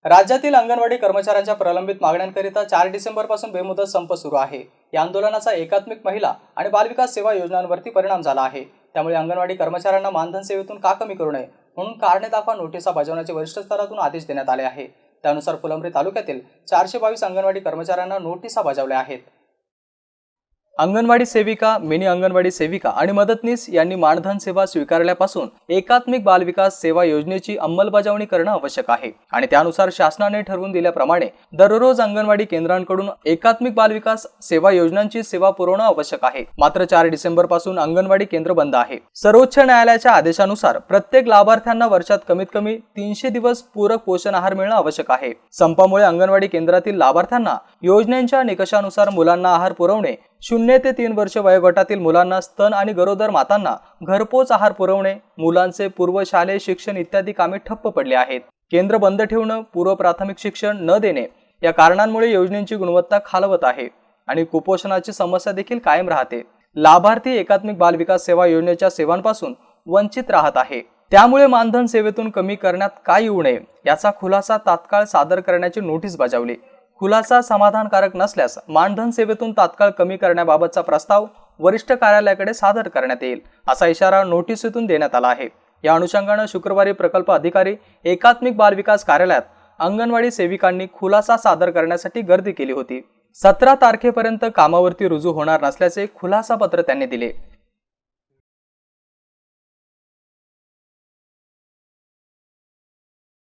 राज्यातील अंगणवाडी कर्मचाऱ्यांच्या प्रलंबित मागण्यांकरिता 4 डिसेंबरपासून बेमुदत संप सुरू आहे। या आंदोलनाचा एकात्मिक महिला आणि बालविकास सेवा योजनांवरती परिणाम झाला आहे। त्यामुळे अंगणवाडी कर्मचाऱ्यांना मानधन सेवेतून का कमी करू नये म्हणून कारणे दाखवा नोटिसा बजावण्याचे वरिष्ठ स्तरातून आदेश देण्यात आले आहे। त्यानुसार फुलंब्री तालुक्यातील 422 अंगणवाडी कर्मचाऱ्यांना नोटिसा बजावल्या आहेत। अंगणवाडी सेविका, मिनी अंगणवाडी सेविका आणि मदतनीस यांनी मानधन सेवा स्वीकारल्यापासून एकात्मिक बालविकास सेवा योजनेची अंमलबजावणी करणं आवश्यक आहे आणि त्यानुसार शासनाने ठरवून दिल्याप्रमाणे दररोज अंगणवाडी केंद्रांकडून एकात्मिक बालविकास सेवा योजनांची सेवा पुरवणं आवश्यक आहे। मात्र 4 डिसेंबर पासून अंगणवाडी केंद्र बंद आहे। सर्वोच्च न्यायालयाच्या आदेशानुसार प्रत्येक लाभार्थ्यांना वर्षात कमीत कमी 300 दिवस पूरक पोषण आहार मिळणं आवश्यक आहे। संपामुळे अंगणवाडी केंद्रातील लाभार्थ्यांना योजनेच्या निकषानुसार मुलांना आहार पुरवणे, 0 ते 3 वर्ष वयोगटातील मुलांना स्तन आणि गरोदर मातांना घरपोच आहार पुरवणे, मुलांचे पूर्वशालेय शिक्षण इत्यादी कामे ठप्प पडली आहेत। केंद्र बंद ठेवणं, पूर्व प्राथमिक शिक्षण न देणे या कारणांमुळे योजनेची गुणवत्ता खालवत आहे आणि कुपोषणाची समस्या देखील कायम राहते। लाभार्थी एकात्मिक बालविकास सेवा योजनेच्या सेवांपासून वंचित राहत आहे। त्यामुळे मानधन सेवेतून कमी करण्यात का येऊ नये याचा खुलासा तात्काळ सादर करण्याची नोटीस बजावली। खुलासा समाधानकारक नसल्यास मानधन सेवेतून तात्काळ कमी करण्याबाबतचा प्रस्ताव वरिष्ठ कार्यालयाकडे सादर करण्यात येईल असा इशारा नोटीसीतून देण्यात आला आहे। या अनुषंगाने शुक्रवारी प्रकल्प अधिकारी एकात्मिक बालविकास कार्यालयात अंगणवाडी सेविकांनी खुलासा सादर करण्यासाठी गर्दी केली होती। 17 तारखेपर्यंत कामावरती रुजू होणार नसल्याचे खुलासा पत्र त्यांनी दिले।